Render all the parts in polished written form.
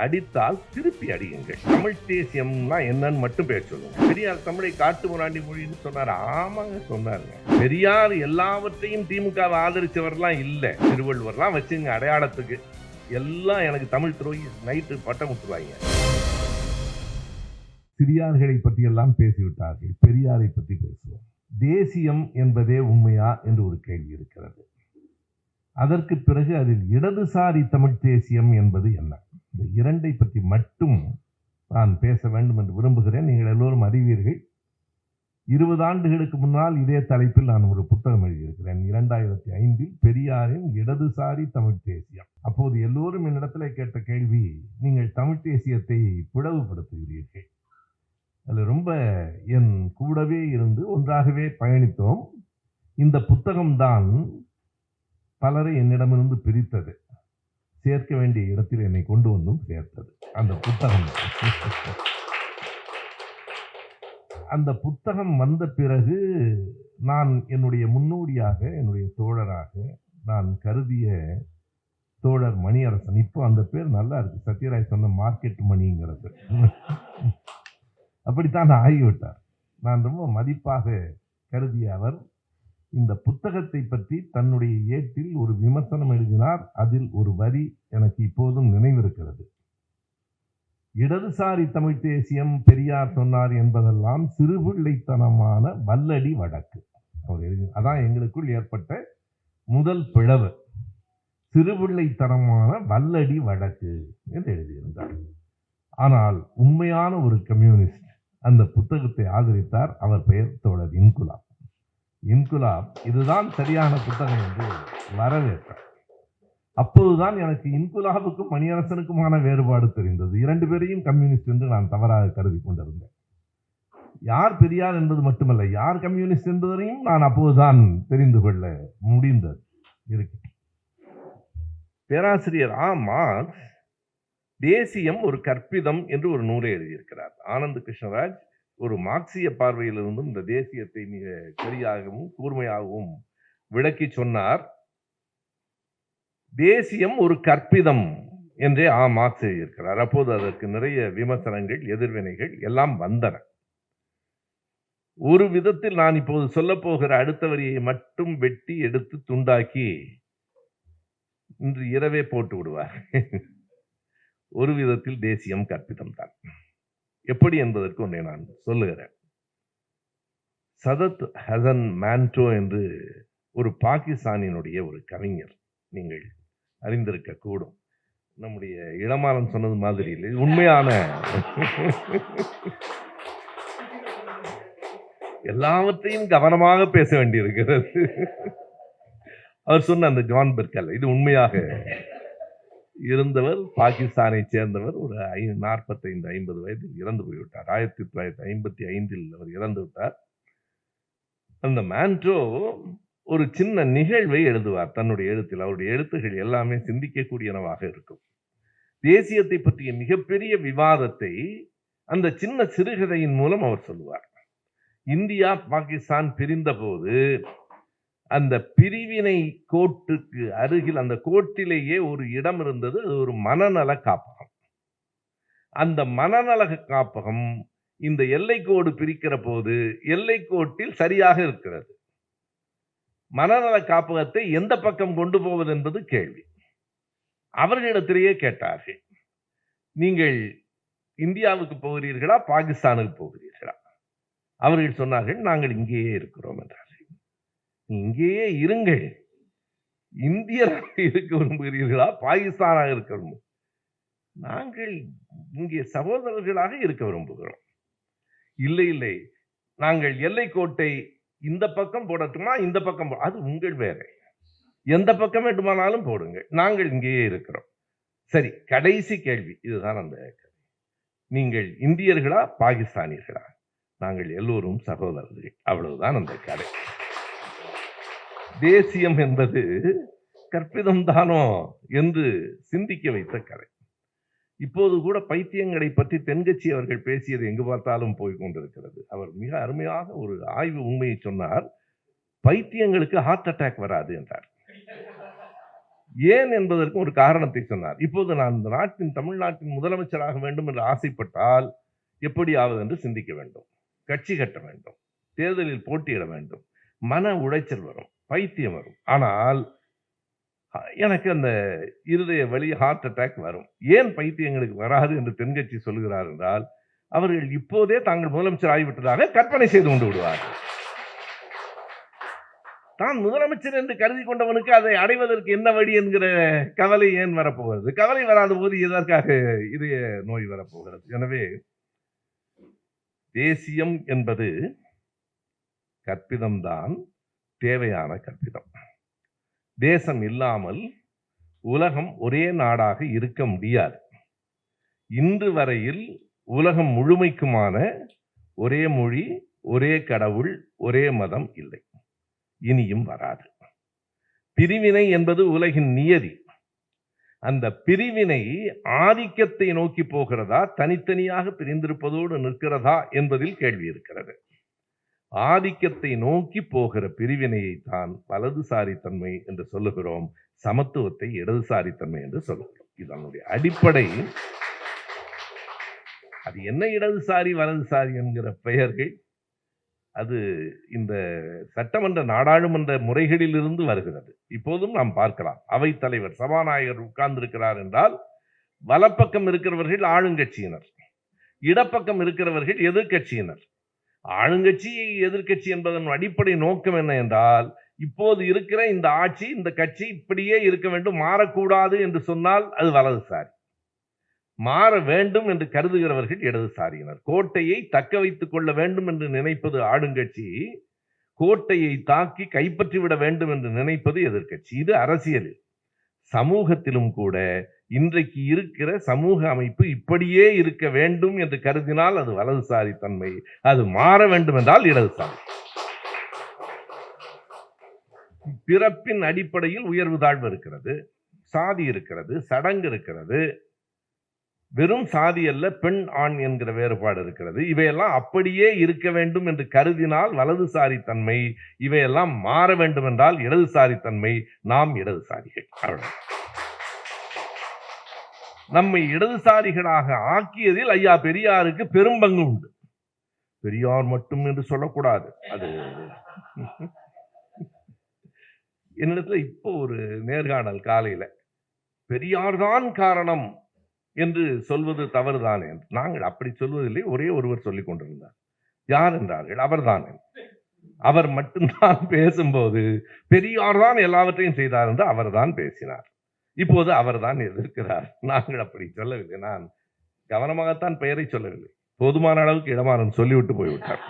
அடித்தால் திருப்பி அடியுங்கள். தமிழ் தேசியம்னா என்னன்னு மட்டும் பேர் சொல்லுங்க. பெரியார் தமிழை காட்டு முராண்டி மொழின்னு சொன்னார். ஆமாங்க சொன்னாருங்க. பெரியார் எல்லாவற்றையும் திமுக ஆதரிச்சவர்லாம் இல்ல. திருவள்ளுவர்லாம் வச்சுங்க அடையாளத்துக்கு. எல்லாம் எனக்கு தமிழ் துரோகி நைட்டு பட்டம் விட்டுருவாங்க. சிறியார்களை பற்றி எல்லாம் பேசிவிட்டார்கள். பெரியாரை பற்றி பேசுவோம். தேசியம் என்பதே உண்மையா என்று ஒரு கேள்வி இருக்கிறது. அதற்கு பிறகு அதில் இடதுசாரி தமிழ் தேசியம் என்பது என்ன? இந்த இரண்டை பற்றி மட்டும் நான் பேச வேண்டும் என்று விரும்புகிறேன். நீங்கள் எல்லோரும் அறிவீர்கள். 20 ஆண்டுகளுக்கு முன்னால் இதே தலைப்பில் நான் ஒரு புத்தகம் எழுதியிருக்கிறேன். 2005 பெரியாரின் இடதுசாரி தமிழ் தேசியம். அப்போது எல்லோரும் என்னிடத்தில் கேட்ட கேள்வி, நீங்கள் தமிழ் தேசியத்தை பிளவுபடுத்துகிறீர்கள். அதில் ரொம்ப என் கூடவே இருந்து ஒன்றாகவே பயணித்தோம். இந்த புத்தகம்தான் பலரை என்னிடமிருந்து பிரித்தது, சேர்க்க வேண்டிய இடத்தில் என்னை கொண்டு வந்தும் சேர்த்தது. அந்த புத்தகம் வந்த பிறகு நான் என்னுடைய முன்னோடியாக, என்னுடைய தோழராக நான் கருதிய தோழர் மணியரசன், இப்போ அந்த பேர் நல்லா இருக்கு, சத்யராய் சொன்ன மார்க்கெட் மணிங்கிறது, அப்படித்தான் ஆகிவிட்டார். நான் ரொம்ப மதிப்பாக கருதிய அவர் இந்த புத்தகத்தை பற்றி தன்னுடைய ஏட்டில் ஒரு விமர்சனம் எழுதினார். அதில் ஒரு வரி எனக்கு இப்போதும் நினைவிருக்கிறது. இடதுசாரி தமிழ் தேசியம் பெரியார் சொன்னார் என்பதெல்லாம் சிறுபிள்ளைத்தனமான வல்லடி வழக்கு. அவர் எழுதி, அதான் எங்களுக்குள் ஏற்பட்ட முதல் பிளவு. சிறுபிள்ளைத்தனமான வல்லடி வழக்கு என்று எழுதியிருந்தார். ஆனால் உண்மையான ஒரு கம்யூனிஸ்ட் அந்த புத்தகத்தை ஆதரித்தார். அவர் பெயர் தோழர் இன்குலாப். இதுதான் சரியான புத்தகம் என்று வரவேற்றார். அப்போதுதான் எனக்கு இன்குலாபுக்கும் மணியரசனுக்குமான வேறுபாடு தெரிந்தது. 2 பேரையும் கம்யூனிஸ்ட் என்று நான் தவறாக கருதி கொண்டிருந்தேன். யார் பெரியார் என்பது மட்டுமல்ல, யார் கம்யூனிஸ்ட் என்பதையும் நான் அப்போதுதான் தெரிந்து கொள்ள முடிந்தது. பேராசிரியர் மார்க்ஸ் தேசியம் ஒரு கற்பிதம் என்று ஒரு நூலை எழுதியிருக்கிறார். ஆனந்த் கிருஷ்ணராஜ் ஒரு மார்க்சிய பார்வையிலிருந்தும் இந்த தேசியத்தை மிக சரியாகவும் கூர்மையாகவும் விளக்கி சொன்னார். தேசியம் ஒரு கற்பிதம் என்றே மார்க்ஸ் எழுதியிருக்கிறார். அப்போது அதற்கு நிறைய விமர்சனங்கள், எதிர்வினைகள் எல்லாம் வந்தன. ஒரு விதத்தில் நான் இப்போது சொல்ல போகிற அடுத்த வரியை மட்டும் வெட்டி எடுத்து துண்டாக்கி இன்று இரவே போட்டு விடுவார். ஒரு விதத்தில் தேசியம் கற்பிதம் தான். எப்படி என்பதற்கு ஒன்றை நான் சொல்லுகிறேன். சதத் ஹசன் மான்டோ என்று ஒரு பாகிஸ்தானினுடைய ஒரு கவிஞர், நீங்கள் அறிந்திருக்க கூடும். நம்முடைய இளமாறன் சொன்னது மாதிரி இல்லை, உண்மையான எல்லாவற்றையும் கவனமாக பேச வேண்டியிருக்கிறது. அவர் சொன்ன அந்த ஜான் பெர்கல், இது உண்மையாக இருந்தவர், பாகிஸ்தானை சேர்ந்தவர். ஒரு 45-50 வயதில் இறந்து போய்விட்டார். 1955 அவர் இறந்து விட்டார். அந்த மான்டோ ஒரு சின்ன நிகழ்வை எழுதுவார் தன்னுடைய எழுத்தில். அவருடைய எழுத்துகள் எல்லாமே சிந்திக்கக்கூடியனவாக இருக்கும். தேசியத்தை பற்றிய மிகப்பெரிய விவாதத்தை அந்த சின்ன சிறுகதையின் மூலம் அவர் சொல்லுவார். இந்தியா பாகிஸ்தான் பிரிந்த போது அந்த பிரிவினை கோட்டுக்கு அருகில், அந்த கோட்டிலேயே ஒரு இடம் இருந்தது. அது ஒரு மனநல காப்பகம். அந்த மனநல காப்பகம் இந்த எல்லைக்கோடு பிரிக்கிற போது எல்லைக்கோட்டில் சரியாக இருக்கிறது. மனநல காப்பகத்தை எந்த பக்கம் கொண்டு போவது என்பது கேள்வி. அவர்களிடத்திலேயே கேட்டார்கள், நீங்கள் இந்தியாவுக்கு போகிறீர்களா, பாகிஸ்தானுக்கு போகிறீர்களா? அவர்கள் சொன்னார்கள், நாங்கள் இங்கேயே இருக்கிறோம் என்றார்கள். இங்கேயே இருங்கள், இந்தியராக இருக்க விரும்புகிறீர்களா, பாகிஸ்தானாக இருக்க விரும்புகிறோம்? நாங்கள் இங்கே சகோதரர்களாக இருக்க விரும்புகிறோம். இல்லை இல்லை, நாங்கள் எல்லைக்கோட்டை இந்த பக்கம் போடட்டுமா, இந்த பக்கம் அது உங்கள் வேலை, எந்த பக்கம் வேண்டுமானாலும் போடுங்கள், நாங்கள் இங்கேயே இருக்கிறோம். சரி, கடைசி கேள்வி இதுதான். அந்த நீங்கள் இந்தியர்களா, பாகிஸ்தானியர்களா? நாங்கள் எல்லோரும் சகோதரர்கள். அவ்வளவுதான் அந்த கதை. தேசியம் என்பது கற்பிதம் தானோ என்று சிந்திக்க வைத்த கதை. இப்போது கூட பைத்தியங்களை பற்றி தென்கட்சி அவர்கள் பேசியது எங்கு பார்த்தாலும் போய் கொண்டிருக்கிறது. அவர் மிக அருமையாக ஒரு ஆய்வு உண்மையை சொன்னார். பைத்தியங்களுக்கு ஹார்ட் அட்டாக் வராது என்றார். ஏன் என்பதற்கு ஒரு காரணத்தை சொன்னார். இப்போது நான் இந்த தமிழ்நாட்டின் முதலமைச்சராக வேண்டும் என்று ஆசைப்பட்டால் எப்படியாவது என்று சிந்திக்க வேண்டும், கட்சி கட்ட வேண்டும், தேர்தலில் போட்டியிட வேண்டும், மன உளைச்சல் வரும், பைத்தியம் வரும். ஆனால் எனக்கு அந்த இருதய வலி, ஹார்ட் அட்டாக் வரும். ஏன் பைத்தியங்களுக்கு வராது என்று தென்கட்சி சொல்கிறார் என்றால், அவர்கள் இப்போதே தாங்கள் முதலமைச்சர் ஆகிவிட்டதாக கற்பனை செய்து கொண்டு விடுவார்கள். தான் முதலமைச்சர் என்று கருதி கொண்டவனுக்கு அதை அடைவதற்கு என்ன வழி என்கிற கவலை ஏன் வரப்போகிறது? கவலை வராத போது எதற்காக இதய நோய் வரப்போகிறது? எனவே தேசியம் என்பது கற்பிதம்தான், தேவையான கற்பிதம். தேசம் இல்லாமல் உலகம் ஒரே நாடாக இருக்க முடியாது. இன்று வரையில் உலகம் முழுமைக்குமான ஒரே மொழி, ஒரே கடவுள், ஒரே மதம் இல்லை, இனியும் வராது. பிரிவினை என்பது உலகின் நியதி. அந்த பிரிவினை ஆதிக்கத்தை நோக்கி போகிறதா, தனித்தனியாக பிரிந்திருப்பதோடு நிற்கிறதா என்பதில் கேள்வி இருக்கிறது. ஆதிக்கத்தை நோக்கி போகிற பிரிவினையை தான் வலதுசாரித்தன்மை என்று சொல்லுகிறோம், சமத்துவத்தை இடதுசாரித்தன்மை என்று சொல்லுகிறோம். இதனுடைய அடிப்படை. அது என்ன இடதுசாரி வலதுசாரி என்கிற பெயர்கள், அது இந்த சட்டமன்ற நாடாளுமன்ற முறைகளில் இருந்து வருகிறது. இப்போதும் நாம் பார்க்கலாம், அவைத்தலைவர் சபாநாயகர் உட்கார்ந்திருக்கிறார் என்றால் வலப்பக்கம் இருக்கிறவர்கள் ஆளுங்கட்சியினர், இடப்பக்கம் இருக்கிறவர்கள் எதிர்கட்சியினர். ஆளுங்கட்சி எதிர்கட்சி என்பதன் அடிப்படை நோக்கம் என்ன என்றால், இப்போது இருக்கிற இந்த ஆட்சி, இந்த கட்சி இப்படியே இருக்க வேண்டும், மாறக்கூடாது என்று சொன்னால் அது வலதுசாரி. மாற வேண்டும் என்று கருதுகிறவர்கள் இடதுசாரியினர். கோட்டையை தக்க வைத்துக் கொள்ள வேண்டும் என்று நினைப்பது ஆளுங்கட்சி, கோட்டையை தாக்கி கைப்பற்றிவிட வேண்டும் என்று நினைப்பது எதிர்கட்சி. இது அரசியலில். சமூகத்திலும் கூட இன்றைக்கு இருக்கிற சமூக அமைப்பு இப்படியே இருக்க வேண்டும் என்று கருதினால் அது வலதுசாரி தன்மை, அது மாற வேண்டும் என்றால் இடதுசாரி. பிறப்பின் அடிப்படையில் உயர்வு தாழ்வு இருக்கிறது, சாதி இருக்கிறது, சடங்கு இருக்கிறது. வெறும் சாதி அல்ல, பெண் ஆண் என்கிற வேறுபாடு இருக்கிறது. இவையெல்லாம் அப்படியே இருக்க வேண்டும் என்று கருதினால் வலதுசாரி தன்மை, இவையெல்லாம் மாற வேண்டும் என்றால் இடதுசாரி தன்மை. நாம் இடதுசாரிகள். நம்மை இடதுசாரிகளாக ஆக்கியதில் ஐயா பெரியாருக்கு பெரும்பங்கு உண்டு. பெரியார் மட்டும் என்று சொல்லக்கூடாது. அது என்னிடத்துல இப்போ ஒரு நேர்காணல் காலையில, பெரியார் தான் காரணம் என்று சொல்வது தவறுதானே? நாங்கள் அப்படி சொல்வதில்லை. ஒரே ஒருவர் சொல்லிக் கொண்டிருந்தார். யார் என்றார்கள்? அவர்தான். அவர் மட்டும்தான் பேசும்போது பெரியார் தான் எல்லாவற்றையும் செய்தார் என்று அவர்தான் பேசினார். இப்போது அவர்தான் எதிர்க்கிறார். நாங்கள் அப்படி சொல்லவில்லை. நான் கவனமாகத்தான் பெயரை சொல்லவில்லை. போதுமான அளவுக்கு இடமாறன் சொல்லிவிட்டு போய்விட்டார்.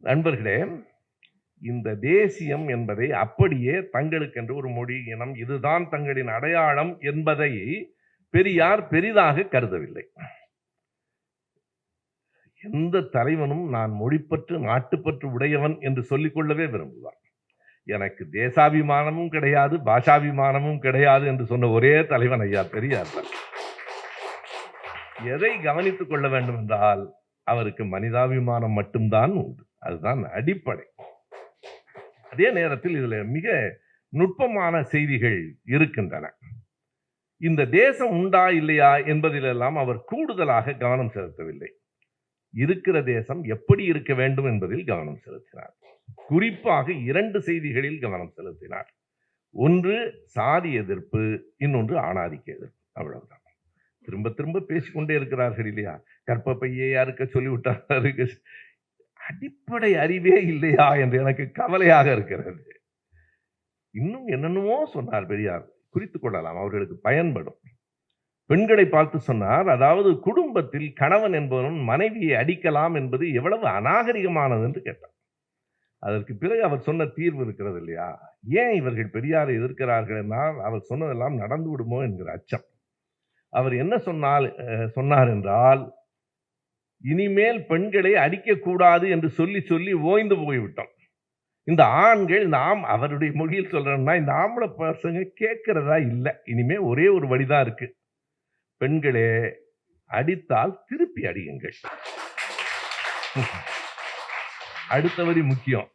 நண்பர்களே, இந்த தேசியம் என்பதை அப்படியே தங்களுக்கென்று ஒரு மொழி, இனம், இதுதான் தங்களின் அடையாளம் என்பதை பெரியார் பெரிதாக கருதவில்லை. எந்த தலைவனும் நான் மொழிப்பற்று நாட்டுப்பற்று உடையவன் என்று சொல்லிக் கொள்ளவே விரும்புவார். எனக்கு தேசாபிமானமும் கிடையாது, பாஷாபிமானமும் கிடையாது என்று சொன்ன ஒரே தலைவன் ஐயா பெரியார் தான். எதை கவனித்துக் கொள்ள வேண்டும் என்றால் அவருக்கு மனிதாபிமானம் மட்டும்தான் உண்டு. அதுதான் அடிப்படை. அதே நேரத்தில் இதுல மிக நுட்பமான செய்திகள் இருக்கின்றன. இந்த தேசம் உண்டா இல்லையா என்பதிலெல்லாம் அவர் கூடுதலாக கவனம் செலுத்தவில்லை. இருக்கிற தேசம் எப்படி இருக்க வேண்டும் என்பதில் கவனம் செலுத்தினார். குறிப்பாக 2 செய்திகளில் கவனம் செலுத்தினார். ஒன்று சாதி எதிர்ப்பு, இன்னொன்று ஆணாதிக்க எதிர்ப்பு. அவ்வளவுதான். திரும்ப திரும்ப பேசிக்கொண்டே இருக்கிறார்கள் இல்லையா? கற்பப்பையே யாருக்க சொல்லிவிட்டாருக்கு, அடிப்படை அறிவே இல்லையா என்று எனக்கு கவலையாக இருக்கிறது. இன்னும் என்னென்னமோ சொன்னார் பெரியார், குறித்துக் கொள்ளலாம், அவர்களுக்கு பயன்படும். பெண்களை பார்த்து சொன்னார், அதாவது குடும்பத்தில் கணவன் என்பவன் மனைவியை அடிக்கலாம் என்பது எவ்வளவு அநாகரிகமானது என்று கேட்டார். அதற்கு பிறகு அவர் சொன்ன தீர்வு இருக்கிறது இல்லையா? ஏன் இவர்கள் பெரியாரை எதிர்க்கிறார்கள் என்றால் அவர் சொன்னதெல்லாம் நடந்து விடுமோ என்கிற அச்சம். அவர் என்ன சொன்னார் என்றால், இனிமேல் பெண்களை அடிக்கக்கூடாது என்று சொல்லி சொல்லி ஓய்ந்து போய்விட்டோம். இந்த ஆண்கள், நாம் அவருடைய மொழியில் சொல்றோம்னா, இந்த ஆம்பளை பசங்க கேட்கிறதா இல்லை. இனிமே ஒரே ஒரு வழிதான் இருக்கு, பெண்களே அடித்தால் திருப்பி அடியுங்கள். அடுத்த வரி முக்கியம்.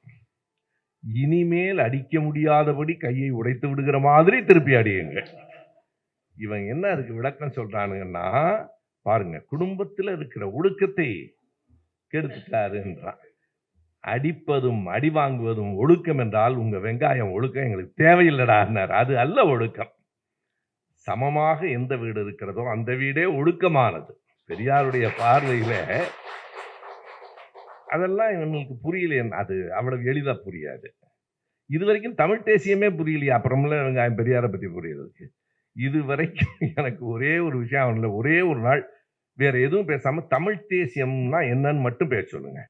இனிமேல் அடிக்க முடியாதபடி கையை உடைத்து விடுகிற மாதிரி திருப்பி அடியுங்க. இவன் என்ன அதுக்கு விளக்கம் சொல்றானுங்கன்னா, பாருங்க, குடும்பத்தில் இருக்கிற ஒழுக்கத்தை கெடுத்துட்டாருன்றான். அடிப்பதும் அடி வாங்குவதும் ஒழுக்கம் என்றால் உங்க வெங்காயம் ஒழுக்கம் எங்களுக்கு தேவையில்லடான்னார். அது அல்ல ஒழுக்கம். சமமாக எந்த வீடு இருக்கிறதோ அந்த வீடே ஒழுக்கமானது. பெரியாருடைய பார்வையில அதெல்லாம் இவங்களுக்கு புரியல. அது அவ்வளவு எளிதா புரியாது. இதுவரைக்கும் தமிழ் தேசியமே புரியலையா, அப்புறம்ல வெங்காயம் பெரியாரை பத்தி புரியறதுக்கு. இதுவரைக்கும் எனக்கு ஒரே ஒரு விஷயம் அவன்ல ஒரே ஒரு நாள் வேற எதுவும் பேசாம தமிழ் தேசியம்னா என்னன்னு மட்டும் பேச சொல்லுங்க.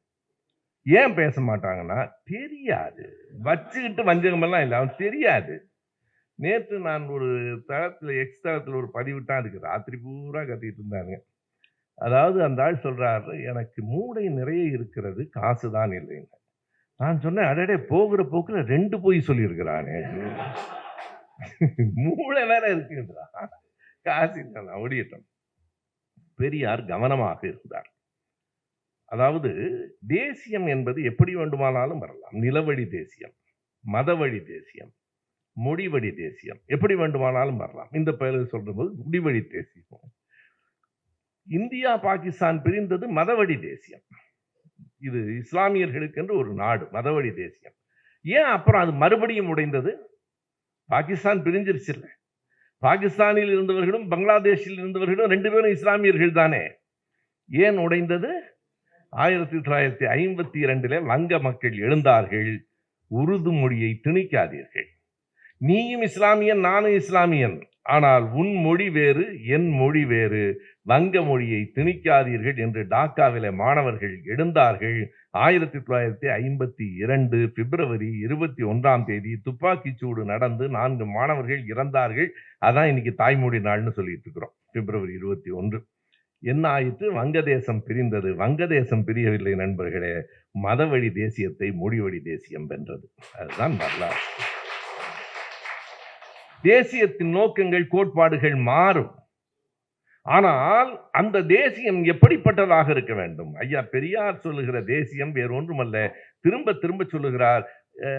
ஏன் பேச மாட்டாங்கன்னா தெரியாது. வச்சுக்கிட்டு வஞ்சகமெல்லாம் இல்லை, அவன் தெரியாது. நேற்று நான் ஒரு தளத்துல எக்ஸ் தளத்துல ஒரு பதிவிட்டான். அதுக்கு ராத்திரி பூரா கத்திட்டு இருந்தாங்க. அதாவது அந்த ஆள் சொல்றாரு, எனக்கு மூளை நிறைய இருக்கிறது, காசுதான் இல்லைன்னு. நான் சொன்னேன், அடடே போகிற போக்குல 2 பொய் சொல்லியிருக்கிறானே. மூளை வேற இருக்குன்றான், காசு இல்லை. ஒடியட்டும். பெரியார் கவனமாக இருந்தார். அதாவது தேசியம் என்பது எப்படி வேண்டுமானாலும் வரலாம். நிலவழி தேசியம், மதவழி தேசியம், மொழிவழி தேசியம், எப்படி வேண்டுமானாலும் வரலாம். இந்த பெயர் சொல்றது முடிவழி தேசியம். இந்தியா பாகிஸ்தான் பிரிந்தது மதவழி தேசியம். இது இஸ்லாமியர்களுக்கு என்று ஒரு நாடு, மதவழி தேசியம். ஏன் அப்புறம் அது மறுபடியும் உடைந்தது? பாகிஸ்தான் பிரிஞ்சிருச்சு இல்லை. பாகிஸ்தானில் இருந்தவர்களும் பங்களாதேஷில் இருந்தவர்களும் 2 பேரும் இஸ்லாமியர்கள் தானே. ஏன் உடைந்தது? 1952 வங்க மக்கள் எழுந்தார்கள். உருது மொழியை திணிக்காதீர்கள். நீயும் இஸ்லாமியன், நானும் இஸ்லாமியன், ஆனால் உன் மொழி வேறு, என் மொழி வேறு, வங்க மொழியை திணிக்காதீர்கள் என்று டாக்காவிலே மாணவர்கள் எழுந்தார்கள். 1952 பிப்ரவரி 21 துப்பாக்கிச் சூடு நடந்து 4 மாணவர்கள் இறந்தார்கள். அதான் இன்னைக்கு தாய்மொழி நாள்னு சொல்லிட்டு இருக்கிறோம். பிப்ரவரி 21 என்ன ஆயிற்று? வங்கதேசம் பிரிந்தது. வங்கதேசம் பிரியவில்லை நண்பர்களே, மதவழி தேசியத்தை மொழிவழி தேசியம் வென்றது. அதுதான் வரலாறு. தேசியத்தின் நோக்கங்கள், கோட்பாடுகள் மாறும். ஆனால் அந்த தேசியம் எப்படிப்பட்டதாக இருக்க வேண்டும்? ஐயா பெரியார் சொல்லுகிற தேசியம் வேறு ஒன்றுமல்ல. திரும்ப திரும்ப சொல்லுகிறார்,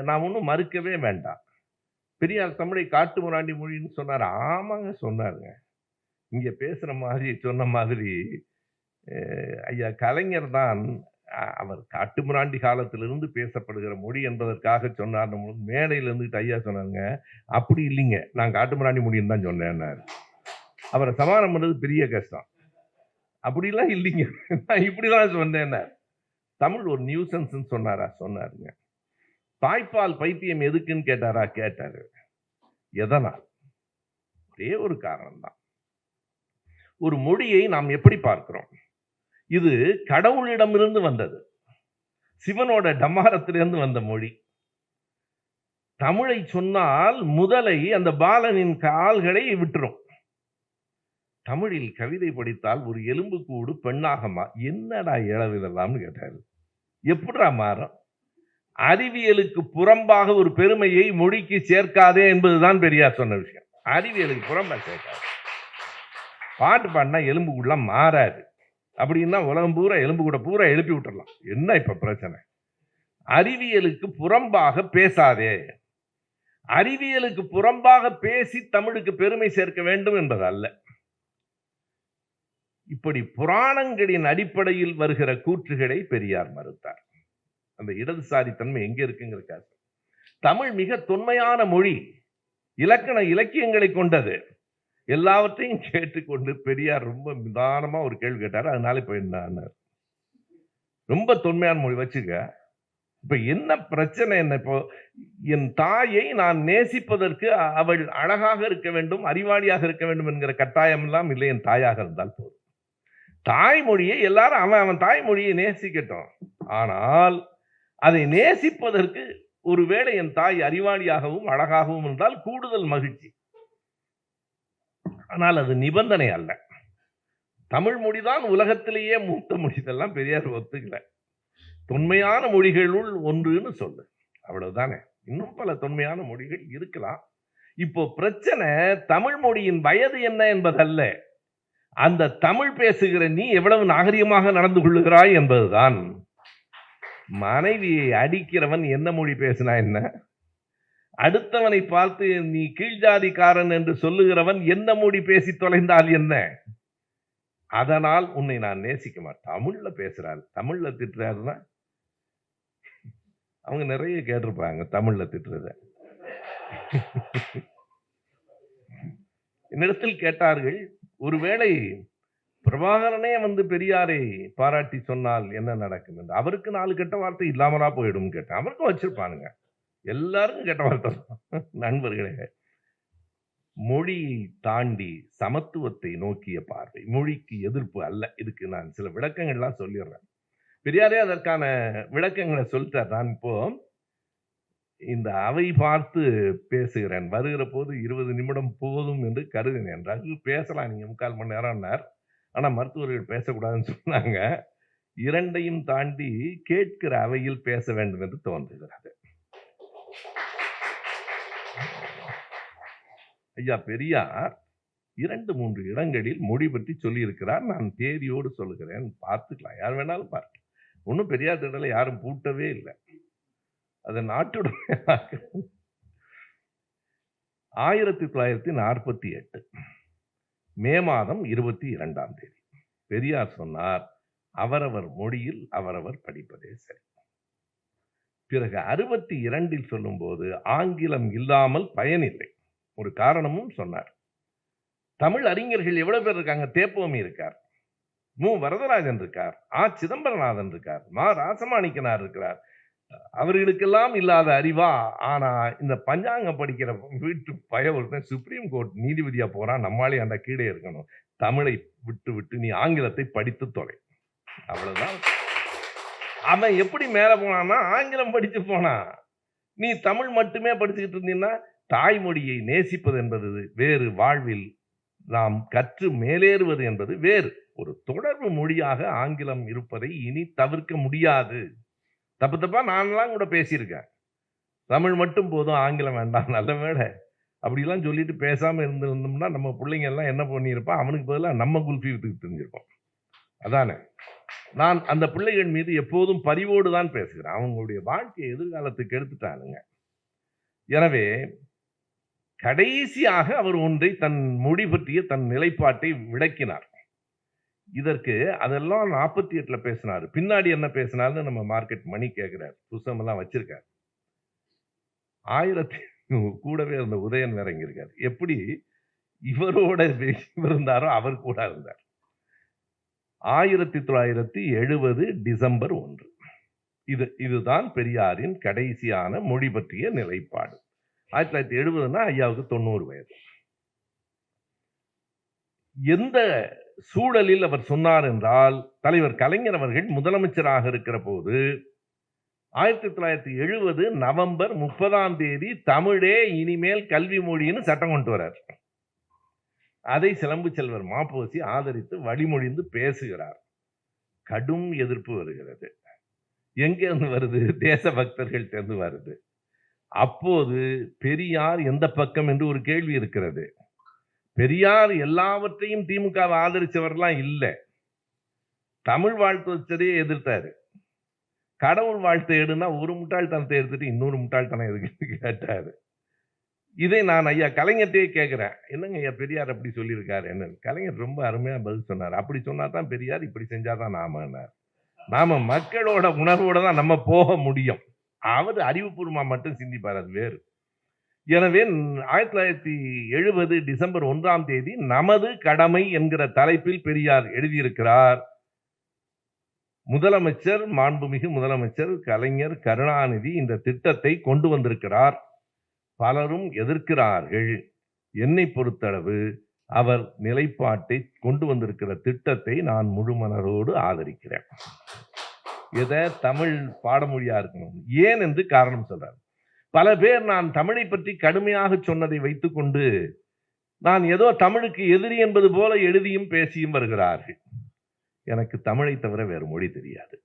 நான் ஒன்றும் மறுக்கவே வேண்டாம். பெரியார் தமிழை காட்டு முராண்டி மொழின்னு சொன்னார். ஆமாங்க சொன்னாருங்க. இங்க பேசுற மாதிரி சொன்ன மாதிரி ஐயா கலைஞர் தான் அவர் காட்டுமிராண்டி காலத்திலிருந்து பேசப்படுகிற மொழி என்பதற்காக சொன்னார். மேடையில் இருந்துட்டு ஐயா சொன்னாங்க, அப்படி இல்லைங்க, நான் காட்டுமிராண்டி மொழின்னு தான் சொன்னேன். அவரை சமாதானம் பண்றது பெரிய கஷ்டம். அப்படிலாம் இல்லைங்க, நான் இப்படிதான் சொன்னேன். தமிழ் ஒரு நியூசன்ஸ் சொன்னாரா? சொன்னாருங்க. தாய்ப்பால் பைத்தியம் எதுக்குன்னு கேட்டாரா? கேட்டாரு. எதனால்? ஒரே ஒரு காரணம் தான். ஒரு மொழியை நாம் எப்படி பார்க்கிறோம்? இது கடவுளிடமிருந்து வந்தது, சிவனோட டமாரத்திலிருந்து வந்த மொழி. தமிழை சொன்னால் முதலை அந்த பாலனின் கால்களை விட்டுரும். தமிழில் கவிதை படித்தால் ஒரு எலும்பு கூடு பெண்ணாகமா? என்னடா இளவிதெல்லாம்னு கேட்டாரு. எப்படிடா மாறும்? அறிவியலுக்கு புறம்பாக ஒரு பெருமையை மொழிக்கு சேர்க்காதே என்பதுதான் பெரியார் சொன்ன விஷயம். அறிவியலுக்கு புறம்பா சேர்க்காது. பாட்டு பாடினா எலும்பு கூடலாம் மாறாது. அப்படின்னா உலகம் பூரா எலும்பு கூட பூரா எழுப்பி விட்டுறலாம். என்ன இப்ப பிரச்சனை? அறிவியலுக்கு புறம்பாக பேசாதே. அறிவியலுக்கு புறம்பாக பேசி தமிழுக்கு பெருமை சேர்க்க வேண்டும் என்பது அல்ல. இப்படி புராணங்களின் அடிப்படையில் வருகிற கூற்றுகளை பெரியார் மறுத்தார். அந்த இடதுசாரி தன்மை எங்க இருக்குங்கிறக்காக. தமிழ் மிக தொன்மையான மொழி, இலக்கண இலக்கியங்களை கொண்டது. எல்லாவற்றையும் கேட்டுக்கொண்டு பெரியார் ரொம்ப நிதானமா ஒரு கேள்வி கேட்டாரு. அதனால இப்ப என்ன, ரொம்ப தொன்மையான மொழி வச்சுக்க, இப்ப என்ன பிரச்சனை? என்ன இப்போ என் தாயை நான் நேசிப்பதற்கு அவள் அழகாக இருக்க வேண்டும், அறிவாளியாக இருக்க வேண்டும் என்கிற கட்டாயம் எல்லாம் இல்லை. என் தாயாக இருந்தால் போதும். தாய்மொழியை எல்லாரும் அவன் தாய்மொழியை நேசிக்கட்டும். ஆனால் அதை நேசிப்பதற்கு ஒருவேளை என் தாய் அறிவாளியாகவும் அழகாகவும் இருந்தால் கூடுதல் மகிழ்ச்சி. ஆனால் அது நிபந்தனை அல்ல. தமிழ் மொழிதான் உலகத்திலேயே மூத்த மொழி. இதெல்லாம் பெரியார் ஒத்துக்கல. தொன்மையான மொழிகளுள் ஒன்றுன்னு சொல்லு, அவ்வளவுதானே. இன்னும் பல தொன்மையான மொழிகள் இருக்கலாம். இப்போ பிரச்சனை தமிழ் மொழியின் வயது என்ன என்பதல்ல, அந்த தமிழ் பேசுகிற நீ எவ்வளவு நாகரிகமாக நடந்து கொள்ளுகிறாய் என்பதுதான். மனைவியை அடிக்கிறவன் என்ன மொழி பேசினா என்ன? அடுத்தவனை பார்த்து நீ கீழ்ஜாதிக்காரன் என்று சொல்லுகிறவன் என்ன மொழி பேசி தொலைந்தால் என்ன? அதனால் உன்னை நான் நேசிக்க மாட்டேன். தமிழ்ல பேசுறாரு, தமிழ்ல திட்டுறாருன்னா அவங்க நிறைய கேட்டிருப்பாங்க தமிழ்ல திட்டுறத. என்னிடத்தில் கேட்டார்கள், ஒருவேளை பிரபாகரனே பெரியாரை பாராட்டி சொன்னால் என்ன நடக்கும் என்று. அவருக்கு 4 கெட்ட வார்த்தை இல்லாமலா போயிடும் கேட்டேன். அவருக்கும் வச்சிருப்பானுங்க, எல்லாருக்கும் கெட்ட வார்த்தை நண்பர்களே. மொழியை தாண்டி சமத்துவத்தை நோக்கிய பார்வை, மொழிக்கு எதிர்ப்பு அல்ல. இதுக்கு நான் சில விளக்கங்கள்லாம் சொல்லிடுறேன். பெரியாரே அதற்கான விளக்கங்களை சொல்லிட்டார். நான் இப்போ இந்த அவை பார்த்து பேசுகிறேன், வருகிற போது 20 நிமிடம் போதும் என்று கருதினேன். ரகு பேசலாம், நீங்க 3/4 மணி நேரம்னார். ஆனா மருத்துவர்கள் பேசக்கூடாதுன்னு சொன்னாங்க. இரண்டையும் தாண்டி கேட்கிற அவையில் பேச வேண்டும் என்று தோன்றுகிறது. ஐயா பெரியார் 2-3 இடங்களில் மொழி பற்றி சொல்லி இருக்கிறார். நான் தேதியோடு சொல்லுகிறேன், பார்த்துக்கலாம், யார் வேணாலும் பார்க்கலாம். ஒன்னும் பெரியார் திடலை யாரும் பூட்டவே இல்லை. அது நாட்டுடைய 1948 மே மாதம் 22ஆம் தேதி பெரியார் சொன்னார், அவரவர் மொழியில் அவரவர் படிப்பதே சரி. பிறகு 62 சொல்லும் போது ஆங்கிலம் இல்லாமல் பயனில்லை, ஒரு காரணமும் சொன்னார். தமிழ் அறிஞர்கள் எவ்வளவு பேர் இருக்காங்க? தேப்போமி இருக்கார், மு வரதராஜன் இருக்கார், ஆ சிதம்பரநாதன் இருக்கார், மா ராசமாணிக்கனார் இருக்கிறார். அவர்களுக்கெல்லாம் இல்லாத அறிவா? ஆனா இந்த பஞ்சாங்கம் படிக்கிற வீட்டு பய ஒருத்தன் சுப்ரீம் கோர்ட் நீதிபதியா போறான், நம்மளாலே அந்த கீழே இருக்கணும். தமிழை விட்டு விட்டு நீ ஆங்கிலத்தை படித்து தொலை, அவ்வளவுதான். அவன் எப்படி மேல போனான்னா ஆங்கிலம் படிச்சு போனான். நீ தமிழ் மட்டுமே படிச்சுக்கிட்டு இருந்தீங்கன்னா, தாய்மொழியை நேசிப்பது என்பது வேறு, வாழ்வில் நாம் கற்று மேலேறுவது என்பது வேறு. ஒரு தொடர்பு மொழியாக ஆங்கிலம் இருப்பதை இனி தவிர்க்க முடியாது. தப்பு தப்பா நான்லாம் கூட பேசியிருக்கேன், தமிழ் மட்டும் போதும் ஆங்கிலம் வேண்டாம். நல்ல வேளை அப்படிலாம் சொல்லிட்டு பேசாம இருந்திருந்தோம்னா நம்ம பிள்ளைங்க எல்லாம் என்ன பண்ணியிருப்பான், அவனுக்கு பதிலாக நம்ம குல்ஃபி வித்துக்கு தெரிஞ்சிருப்போம். அதானே. நான் அந்த பிள்ளைகள் மீது எப்போதும் பரிவோடு தான் பேசுகிறேன். அவங்களுடைய வாழ்க்கையை எதிர்காலத்துக்கு எடுத்துட்டானுங்க. எனவே கடைசியாக அவர் ஒன்றை, தன் மொழி பற்றிய தன் நிலைப்பாட்டை விளக்கினார். இதற்கு அதெல்லாம் 48 பேசினார். பின்னாடி என்ன பேசினார்னு நம்ம மார்க்கெட் மணி கேட்கிறார், புத்தகமெல்லாம் வச்சிருக்கார். 1000 கூடவே இருந்த உதயன் வேற இங்க இருக்கார். எப்படி இவரோட இருந்தாரோ அவர் கூட இருந்தார். 1970 டிசம்பர் 1 இதுதான் பெரியாரின் கடைசியான மொழி பற்றிய நிலைப்பாடு. 1970 ஐயாவுக்கு 90 வயது. எந்த சூழலில் அவர் சொன்னார் என்றால், தலைவர் கலைஞர் அவர்கள் முதலமைச்சராக இருக்கிற போது 1970 நவம்பர் 30ஆம் தேதி தமிழே இனிமேல் கல்வி மொழின்னு சட்டம் கொண்டு வரார். அதை சிலம்பு செல்வர் மாப்போசி ஆதரித்து வழிமொழிந்து பேசுகிறார். கடும் எதிர்ப்பு வருகிறது. எங்கிருந்து வருது? தேசபக்தர்கள் சேர்ந்து வருது. அப்போது பெரியார் எந்த பக்கம் என்று ஒரு கேள்வி இருக்கிறது. பெரியார் எல்லாவற்றையும் திமுக ஆதரிச்சவர்லாம் இல்லை. தமிழ் வாழ்த்து வச்சதே எதிர்த்தாரு. கடவுள் வாழ்த்தை எடுனா ஒரு முட்டாள்தனத்தை எடுத்துட்டு இன்னொரு முட்டாள்தனம் எதுக்கு கேட்டாரு. இதை நான் ஐயா கலைஞர்கிட்டே கேட்கிறேன், என்னங்க ஐயா பெரியார் அப்படி சொல்லியிருக்காரு என்ன? கலைஞர் ரொம்ப அருமையா பதில் சொன்னார். அப்படி சொன்னா தான் பெரியார், இப்படி செஞ்சாதான் நாம மக்களோட உணர்வோட தான் நம்ம போக முடியும். அவர் அறிவுபூர்வமா மட்டும் சிந்திப்பார், அது வேறு. எனவே 1970 டிசம்பர் 1ஆம் தேதி நமது கடமை என்கிற தலைப்பில் பெரியார் எழுதியிருக்கிறார். முதலமைச்சர், மாண்புமிகு முதலமைச்சர் கலைஞர் கருணாநிதி இந்த திட்டத்தை கொண்டு வந்திருக்கிறார். பலரும் எதிர்க்கிறார்கள். என்னை பொறுத்தளவு அவர் நிலைப்பாட்டை கொண்டு வந்திருக்கிற திட்டத்தை நான் முழுமனரோடு ஆதரிக்கிறேன். இதை தமிழ் பாடமொழியா இருக்கணும். ஏன் என்று காரணம் சொல்றார். பல பேர் நான் தமிழை பற்றி கடுமையாக சொன்னதை வைத்துக்கொண்டு நான் ஏதோ தமிழுக்கு எதிரி என்பது போல எழுதியும் பேசியும் வருகிறார்கள். எனக்கு தமிழை தவிர வேறு மொழி தெரியாது.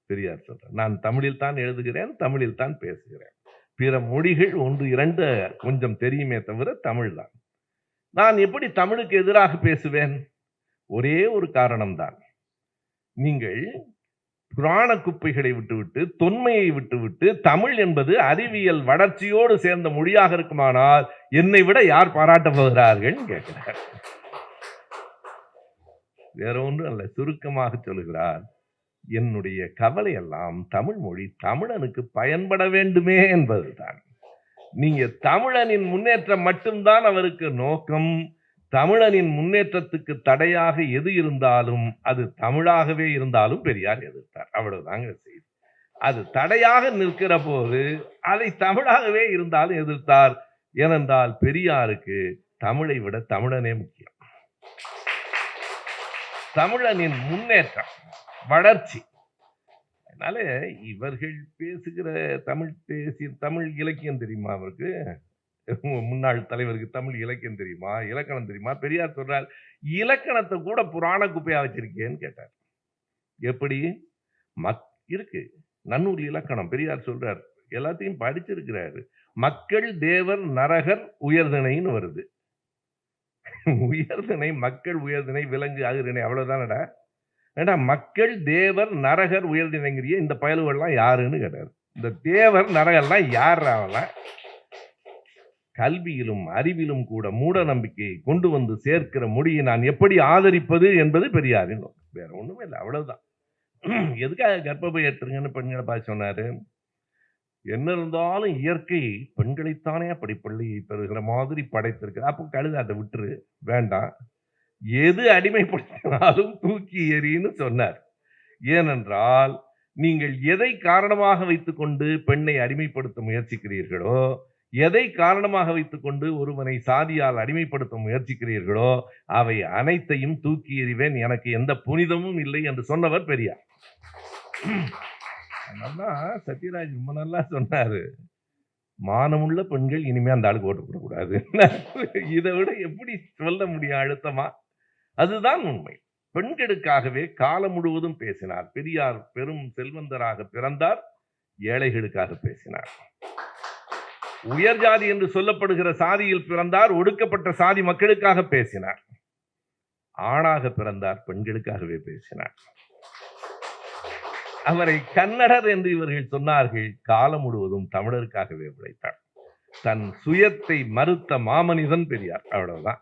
பெரியார் சொல்ற, நான் தமிழில் தான் எழுதுகிறேன், தமிழில் தான் பேசுகிறேன். பிற மொழிகள் 1-2 கொஞ்சம் தெரியுமே தவிர தமிழ் தான். நான் எப்படி தமிழுக்கு எதிராக பேசுவேன்? ஒரே ஒரு காரணம்தான். நீங்கள் புராண குப்பைகளை விட்டுவிட்டு, தொன்மையை விட்டுவிட்டு, தமிழ் என்பது அறிவியல் வளர்ச்சியோடு சேர்ந்த மொழியாக இருக்குமானால் என்னை விட யார் பாராட்டப் போகிறார்கள் கேட்கிறார். வேற ஒன்றும் அல்ல, சுருக்கமாக சொல்லுகிறார், என்னுடைய கவலை எல்லாம் தமிழ் மொழி தமிழனுக்கு பயன்பட வேண்டுமே என்பதுதான். நீங்க தமிழனின் முன்னேற்றம் மட்டும்தான் அவருக்கு நோக்கம். தமிழனின் முன்னேற்றத்துக்கு தடையாக எது இருந்தாலும் அது தமிழாகவே இருந்தாலும் பெரியார் எதிர்த்தார். அவ்வளவுதாங்க செய்தி. அது தடையாக நிற்கிற போது அதை தமிழாகவே இருந்தாலும் எதிர்த்தார். ஏனென்றால் பெரியாருக்கு தமிழை விட தமிழனே முக்கியம். தமிழனின் முன்னேற்றம், வளர்ச்சி. அதனால இவர்கள் பேசுகிற தமிழ் தேசிய தமிழ் இலக்கியம் தெரியுமா அவருக்கு? முன்னாள் தலைவருக்கு தமிழ் இலக்கியம் தெரியுமா? இலக்கணம் தெரியுமா? பெரியார் சொல்றார், இலக்கணத்தை கூட புராண குப்பையா வச்சிருக்கேன்னு கேட்டார். எப்படி இருக்கு? நன்னூல் இலக்கணம் பெரியார் சொல்றார், எல்லாத்தையும் படிச்சிருக்கிறாரு. மக்கள், தேவர், நரகர், உயர்திணைன்னு வருது. உயர்திணை, மக்கள், உயர்திணை, விலங்கு, அகிரிணை, அவ்வளவுதானடா. ஏண்டா மக்கள், தேவர், நரகர், உயர்திணைங்கிறிய இந்த பயலுகள்லாம் யாருன்னு கேட்டார். இந்த தேவர் நரகர்லாம் யார்? கல்வியிலும் அறிவிலும் கூட மூட நம்பிக்கையை கொண்டு வந்து சேர்க்கிற மொழியை நான் எப்படி ஆதரிப்பது என்பது பெரியாரின் நோக்கம். வேற ஒண்ணுமே இல்லை, அவ்வளவுதான். எதுக்காக கர்ப்பப்பை ஏற்றுங்கன்னு பெண்களை பார்த்து சொன்னாரு? என்ன இருந்தாலும் இயற்கை பெண்களைத்தானே அப்படி பள்ளியை பெறுகிற மாதிரி படைத்திருக்கிற. அப்போ கழுதாட்ட விட்டுரு, வேண்டாம். எது அடிமைப்படுத்தினாலும் தூக்கி எறின்னு சொன்னார். ஏனென்றால் நீங்கள் எதை காரணமாக வைத்துக்கொண்டு பெண்ணை அடிமைப்படுத்த முயற்சிக்கிறீர்களோ, எதை காரணமாக வைத்துக் கொண்டு ஒருவனை சாதியால் அடிமைப்படுத்த முயற்சிக்கிறீர்களோ அவை அனைத்தையும் தூக்கி எறிவேன், எனக்கு எந்த புனிதமும் இல்லை என்று சொன்னவர் பெரியார். அதனால்தான் சத்யராஜ் ரொம்ப நல்லா சொன்னாரு, மானமுள்ள பெண்கள் இனிமே அந்த ஆளுக்கு ஓட்டு போடக்கூடாது. இதை விட எப்படி சொல்ல முடியும் அழுத்தமா? அதுதான் உண்மை. பெண்களுக்காகவே காலம் முழுவதும் பேசினார் பெரியார். பெரும் செல்வந்தராக பிறந்தார், ஏழைகளுக்காக பேசினார். உயர் ஜாதி என்று சொல்லப்படுகிற சாதியில் பிறந்தார், ஒடுக்கப்பட்ட சாதி மக்களுக்காக பேசினார். ஆணாக பிறந்தார், பெண்களுக்காகவே பேசினார். அவரை கன்னடர் என்று இவர்கள் சொன்னார்கள், காலம் முழுவதும் தமிழருக்காகவே உழைத்தார். தன் சுயத்தை மறுத்த மாமனிதன் பெரியார், அவ்வளவுதான்.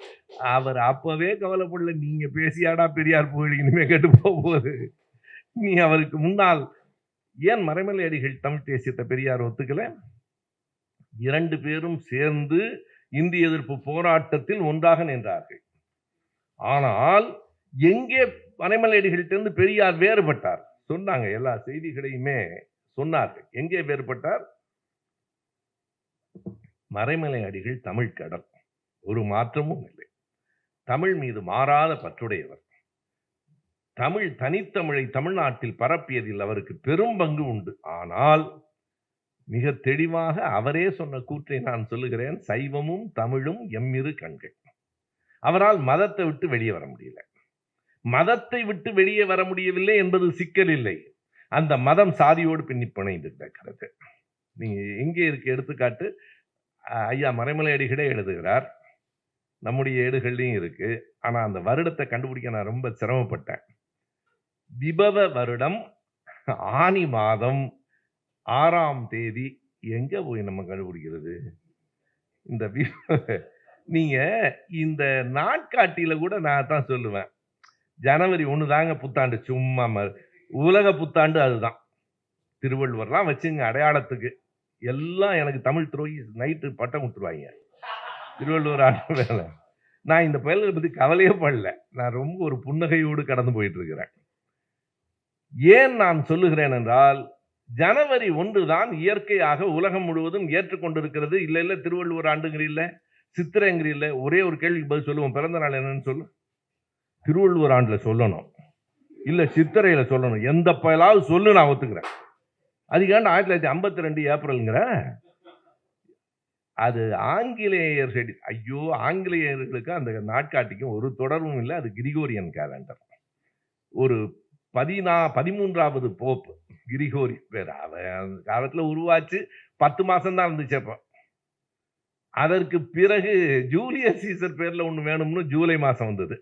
அவர் அப்பவே கவலைப்படல, நீங்க பேசியாடா பெரியார் புகழ் இனிமே கெட்டு போகுது. நீ அவருக்கு முன்னால் ஏன் மறைமலை அடிகள் தமிழ் தேசியத்தை பெரியார் ஒத்துக்கல? 2 பேரும் சேர்ந்து இந்திய எதிர்ப்பு போராட்டத்தில் ஒன்றாக நின்றார்கள். ஆனால் எங்கே மறைமலை அடிகளிலிருந்து பெரியார் வேறுபட்டார்? சொன்னாங்க, எல்லா செய்திகளையுமே சொன்னார்கள். எங்கே வேறுபட்டார்? மறைமலை அடிகள் தமிழ் கடல், ஒரு மாற்றமும் இல்லை. தமிழ் மீது மாறாத பற்றுடையவர். தமிழ் தனித்தமிழை தமிழ்நாட்டில் பரப்பியதில் அவருக்கு பெரும் பங்கு உண்டு. ஆனால் மிக தெளிவாக அவரே சொன்ன கூற்றை நான் சொல்லுகிறேன், சைவமும் தமிழும் எம்மிரு கண்கள். அவரால் மதத்தை விட்டு வெளியே வர முடியல. மதத்தை விட்டு வெளியே வர முடியவில்லை என்பது சிக்கல் இல்லை, அந்த மதம் சாதியோடு பின்னி பிணைந்து கிடக்கிறது. நீங்க எங்கே இருக்கு எடுத்துக்காட்டு? ஐயா மறைமலை அடிகளே எழுதுகிறார், நம்முடைய ஏடுகள்லையும் இருக்கு. ஆனா அந்த வருடத்தை கண்டுபிடிக்க நான் ரொம்ப சிரமப்பட்டேன். விபவ வருடம் ஆனி மாதம் 6ஆம் தேதி. எங்க போய் நம்ம கண்டுபிடிக்கிறது? இந்த நீங்க இந்த நாட்காட்டியில கூட நான் தான் சொல்லுவேன், ஜனவரி 1 தாங்க புத்தாண்டு. சும்மா உலக புத்தாண்டு அதுதான். திருவள்ளுவர்லாம் வச்சுங்க அடையாளத்துக்கு. எல்லாம் எனக்கு தமிழ் துரோகி நைட்டு பட்டம் கொடுத்துருவாங்க, திருவள்ளுவர் ஆண்டு வேலை. நான் இந்த பயல்களை பத்தி கவலையே படல, நான் ரொம்ப ஒரு புன்னகையோடு கடந்து போயிட்டு இருக்கிறேன். ஏன் நான் சொல்லுகிறேன் என்றால், ஜனவரி 1 தான் இயற்கையாக உலகம் முழுவதும் ஏற்றுக்கொண்டிருக்கிறது. இல்ல இல்ல திருவள்ளுவர் ஆண்டுங்கிறீல்ல, சித்திரைங்கிறீல்ல. ஒரே ஒரு கேள்விக்கு பதில் சொல்லுவோம், பிறந்த நாள் என்னன்னு சொல்லு. திருவள்ளுவர் ஆண்டுல சொல்லணும், இல்ல சித்திரையில சொல்லணும். எந்த பயலாவது சொல்லு, நான் ஒத்துக்கிறேன். அதுக்காண்டு 1952 ஏப்ரல்ங்கிற அது ஆங்கிலேயர்கள். ஐயோ, ஆங்கிலேயர்களுக்கு அந்த நாட்காட்டிக்கும் ஒரு தொடர்பும் இல்லை. அது கிரிகோரியன் கேலண்டர். ஒரு 13வது போப் கிரிகோரி பேர். அவன் காலத்துல உருவாச்சு, 10 மாசம் தான் இருந்துச்சு. அப்ப அதற்கு பிறகு ஜூலியஸ் சீசர் பேர்ல ஒண்ணு வேணும்னு ஜூலை மாசம் வந்தது.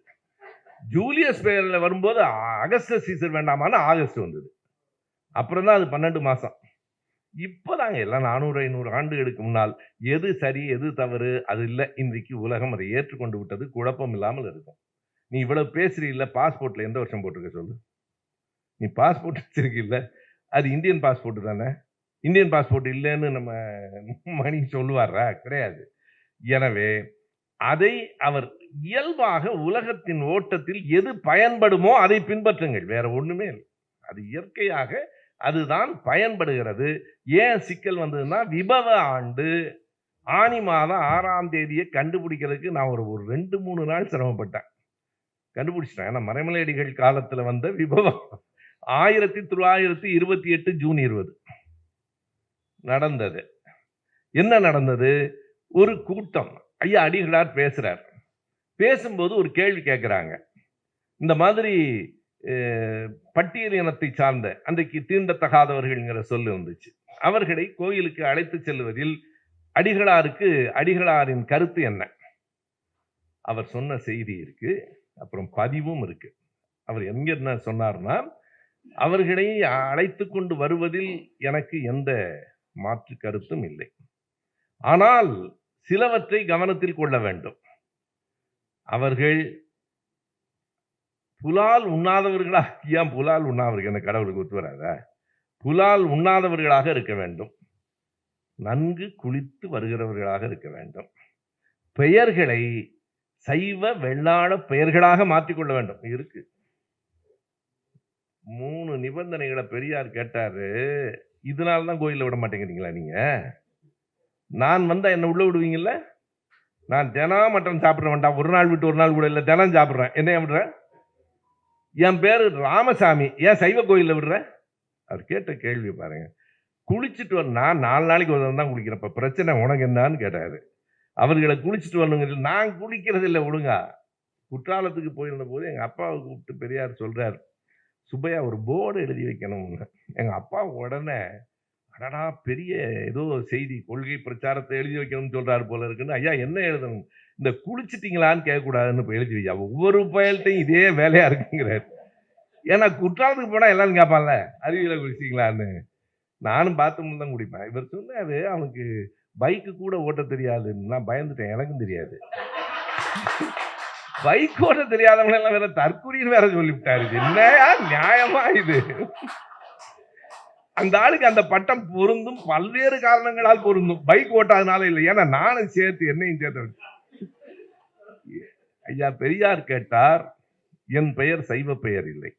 ஜூலியஸ் பேர்ல வரும்போது அகஸ்டஸ் சீசர் வேண்டாமான்னு ஆகஸ்ட் வந்தது. அப்புறம் தான் அது 12 மாசம். இப்பதாங்க எல்லாம் 400, 500 ஆண்டுகளுக்கு முன்னால் எது சரி, எது தவறு அது இல்ல. இன்றைக்கு உலகம் அதை ஏற்றுக்கொண்டு விட்டது. குழப்பம் இல்லாமல் இருக்கும். நீ இவ்வளவு பேசுறீல்ல, பாஸ்போர்ட்ல எந்த வருஷம் போட்டிருக்க சொல்லு? நீ பாஸ்போர்ட் வச்சிருக்கீல்ல, அது இந்தியன் பாஸ்போர்ட் தானே? இந்தியன் பாஸ்போர்ட் இல்லன்னு நம்ம மணி சொல்லுவாரா? கிடையாது. எனவே அதை அவர் இயல்பாக உலகத்தின் ஓட்டத்தில் எது பயன்படுமோ அதை பின்பற்றுங்கள். வேற ஒண்ணுமே இல்ல. அது இயற்கையாக அதுதான் பயன்படுகிறது. ஏன் சிக்கல் வந்ததுன்னா, விபவ ஆண்டு ஆனி மாதம் 6ஆம் தேதியை கண்டுபிடிக்கிறதுக்கு நான் ஒரு 2, 3 நாள் சிரமப்பட்டேன். கண்டுபிடிச்சிட்டேன். ஏன்னா மறைமலையடிகள் காலத்துல வந்த விபவம் 1928 ஜூன் 20 நடந்தது. என்ன நடந்தது? ஒரு கூட்டம். ஐயா அடிகளார் பேசுறார். பேசும்போது ஒரு கேள்வி கேட்கிறாங்க. இந்த மாதிரி பட்டியல் இனத்தை சார்ந்த அன்றைக்கு தீண்டத்தகாதவர்கள்ங்கிற சொல் இருந்துச்சு. அவர்களை கோயிலுக்கு அழைத்து செல்வதில் அடிகளாரின் கருத்து என்ன? அவர் சொன்ன செய்தி இருக்கு. அப்புறம் பதிவும் இருக்கு. அவர் என்ன சொன்னார்னா, அவர்களை அழைத்து கொண்டு வருவதில் எனக்கு எந்த மாற்று கருத்தும் இல்லை. ஆனால் சிலவற்றை கவனத்தில் கொள்ள வேண்டும். அவர்கள் புலால் உண்ணாதவர்களா? ஏன் புலால் உண்ணாதவர்கள் என்ன கடவுளுக்கு ஒத்து வராதா? புலால் உண்ணாதவர்களாக இருக்க வேண்டும். நன்கு குளித்து வருகிறவர்களாக இருக்க வேண்டும். பெயர்களை சைவ வெள்ளாள பெயர்களாக மாற்றிக்கொள்ள வேண்டும். இருக்கு 3 நிபந்தனைகளை பெரியார் கேட்டாரு. இதனாலதான் கோயில்ல விட மாட்டேங்கிறீங்களா நீங்க? நான் வந்தா என்ன உள்ள விடுவீங்கல்ல? நான் தினம் மட்டன் சாப்பிட வேண்டாம். ஒரு நாள் விட்டு ஒரு நாள் கூட இல்ல, தினம் சாப்பிடுறேன். என்ன விடுற? என் பேரு ராமசாமி, ஏன் சைவ கோயில்ல விடுற? அவர் கேட்ட கேள்வி பாருங்க. குளிச்சுட்டு வர நான் 4 நாளைக்கு ஒரு தான் குளிக்கிறேன். இப்ப பிரச்சனை உனக்கு என்னன்னு கேட்டாரு. அவர்களை குளிச்சுட்டு வரணுங்க. நான் குளிக்கிறது இல்லை ஒழுங்கா. குற்றாலத்துக்கு போயிருந்த போது எங்க அப்பாவை கூப்பிட்டு பெரியார் சொல்றாரு, சுப்பையா ஒரு போர்டு எழுதி வைக்கணும்னு. எங்க அப்பா உடனே, அடடா பெரிய ஏதோ செய்தி கொள்கை பிரச்சாரத்தை எழுதி வைக்கணும்னு சொல்றாரு போல இருக்குன்னு. ஐயா என்ன எழுதணும்? இந்த குளிச்சுட்டீங்களான்னு கேட்கக்கூடாதுன்னு இப்ப எழுதி வையா. ஒவ்வொரு பயல்கிட்டையும் இதே வேலையா இருக்குங்கிறாரு. ஏன்னா குற்றாலத்துக்கு போனா எல்லாரும் கேட்பான்ல, அருவியில குளிச்சிங்களான்னு. நானும் பாத்ரூம்ல தான் குடிப்பேன். இவர் சொன்னாரு அவனுக்கு பைக்கு கூட ஓட்ட தெரியாதுன்னு. நான் பயந்துட்டேன், எனக்கும் தெரியாது. பைக் ஓட்ட தெரியாதவங்க எல்லாம் வேற தற்குறின்னு வேற சொல்லிவிட்டாரு. என்னையா நியாயமா இது? அந்த ஆளுக்கு அந்த பட்டம் பொருந்தும், பல்வேறு காரணங்களால் பொருந்தும். பைக் ஓட்டாதனால இல்லை. ஏன்னா நானும் சேர்த்து என்னையும் சேர்த்து. ஐயா பெரியார் கேட்டார், என் பெயர் சைவ பெயர் இல்லை.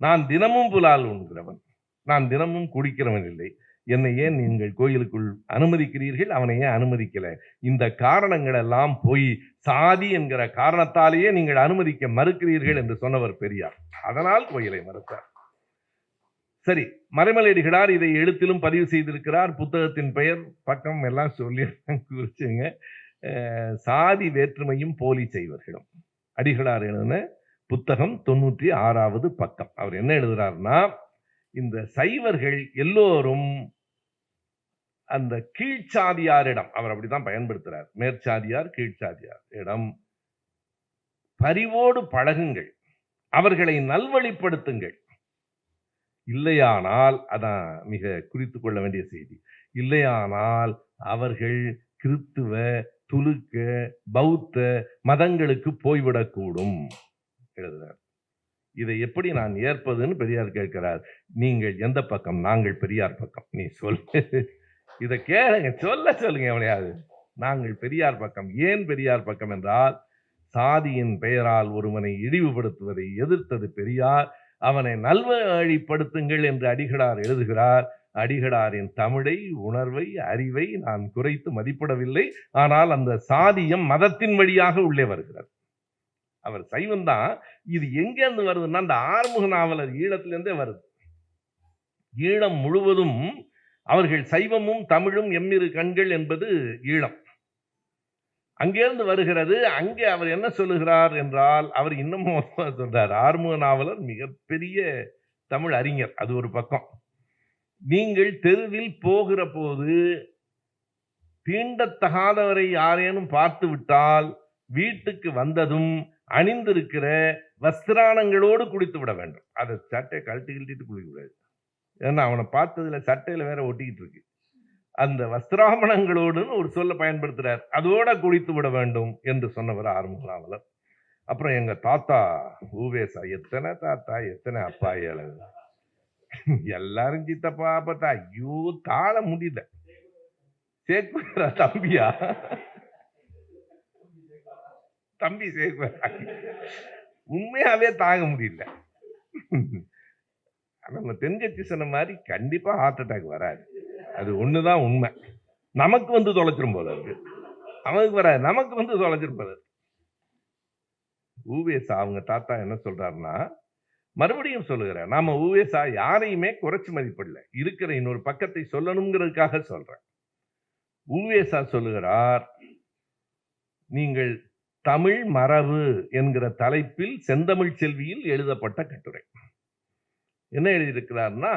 நான் தினமும் புலால் உண்கிறவன். நான் தினமும் குடிக்கிறவன் இல்லை. என்னை ஏன் நீங்கள் கோயிலுக்குள் அனுமதிக்கிறீர்கள்? அவனை ஏன் அனுமதிக்கல? இந்த காரணங்கள் எல்லாம் போய் சாதி என்கிற காரணத்தாலேயே நீங்கள் அனுமதிக்க மறுக்கிறீர்கள் என்று சொன்னவர் பெரியார். அதனால் கோயிலை மறுத்தார். சரி, மறைமலையடிகளார் இதை எழுத்திலும் பதிவு செய்திருக்கிறார். புத்தகத்தின் பெயர் பக்கம் எல்லாம் சொல்லி குறிச்சுங்க. சாதி வேற்றுமையும் போலி செய்வர்களும். அடிகளார் எழுதின புத்தகம் 96வது பக்கம். அவர் என்ன எழுதுறாருன்னா, இந்த சைவர்கள் எல்லோரும் அந்த கீழ்ச்சாதியாரிடம், அவர் அப்படித்தான் பயன்படுத்துறார், மேற்சாதியார் கீழ்ச்சாதியார் இடம் பரிவோடு பழகுங்கள், அவர்களை நல்வழிப்படுத்துங்கள். இல்லையானால், அதான் மிக குறித்துக் கொள்ள வேண்டிய செய்தி, இல்லையானால் அவர்கள் கிறித்துவ, துலுக்க, பௌத்த மதங்களுக்கு போய்விடக்கூடும் எழுதுறார். இதை எப்படி நான் ஏற்பதுன்னு பெரியார் கேட்கிறார். நீங்கள் எந்த பக்கம்? நாங்கள் பெரியார் பக்கம். நீ சொல்லு, இதை கேளுங்க, சொல்லுங்க எவனையாவது. நாங்கள் பெரியார் பக்கம். ஏன் பெரியார் பக்கம் என்றால், சாதியின் பெயரால் ஒருவனை இழிவுபடுத்துவதை எதிர்த்தது பெரியார். அவனை நல்வழிப்படுத்துங்கள் என்று அடிகளார் எழுதுகிறார். அடிகளாரின் தமிழை, உணர்வை, அறிவை நான் குறைத்து மதிப்பிடவில்லை. ஆனால் அந்த சாதியம் மதத்தின் வழியாக உள்ளே வருகிறது. அவர் சைவம் தான். இது எங்கேருந்து வருதுன்னா, அந்த ஆறுமுக நாவலர் ஈழத்திலிருந்தே வருது. ஈழம் முழுவதும் அவர்கள் சைவமும் தமிழும் எம்மிரு கண்கள் என்பது ஈழம். அங்கிருந்து வருகிறது. அங்கே அவர் என்ன சொல்லுகிறார் என்றால், அவர் இன்னமும் சொல்றார். ஆறுமுக நாவலர் மிகப்பெரிய தமிழ் அறிஞர். அது ஒரு பக்கம். நீங்கள் தெருவில் போகிற போது தீண்டத்தகாதவரை யாரேனும் பார்த்து விட்டால், வீட்டுக்கு வந்ததும் அணிந்திருக்கிற வஸ்திரானங்களோடு குளித்து விட வேண்டும். அதை சட்டை கழட்டி குளிக்க கூடாது. ஏன்னா அவனை பார்த்ததுல சட்டையில வேற ஒட்டிக்கிட்டு இருக்கு. அந்த வஸ்திராமணங்களோடுன்னு ஒரு சொல்ல பயன்படுத்துறார். அதோட குடித்து விட வேண்டும் என்று சொன்னவர் ஆறுமுகநாவலர். அப்புறம் எங்க தாத்தா ஊவேசா, எத்தனை தாத்தா எத்தனை அப்பா ஏழு, எல்லாரும் சித்தப்பா பார்த்தா, ஐயோ தாழ முடியல. சேக்குவேரா தம்பியா, தம்பி சேக்குவேரா, உண்மையாவே தாங்க முடியல. நம்ம தென்கட்சி சொன்ன மாதிரி கண்டிப்பா ஹார்ட் அட்டாக் வராது. அது ஒண்ணுதான் உண்மை. நமக்கு வந்து தொலைச்சிரும் போல இருக்கு. அவனுக்கு வராது, நமக்கு வந்து தொலைச்சிரும் போல இருக்கு. ஊவேசா அவங்க தாத்தா என்ன சொல்றாருன்னா, மறுபடியும் சொல்லுகிறேன், நாம ஊவேசா யாரையுமே குறைச்சு மதிப்பிடல, இருக்கிற இன்னொரு பக்கத்தை சொல்லணுங்கிறதுக்காக சொல்றேன். ஊவேசா சொல்லுகிறார், நீங்கள் தமிழ் மரபு என்கிற தலைப்பில் செந்தமிழ் செல்வியில் எழுதப்பட்ட கட்டுரை. என்ன எழுதியிருக்கிறார்னா,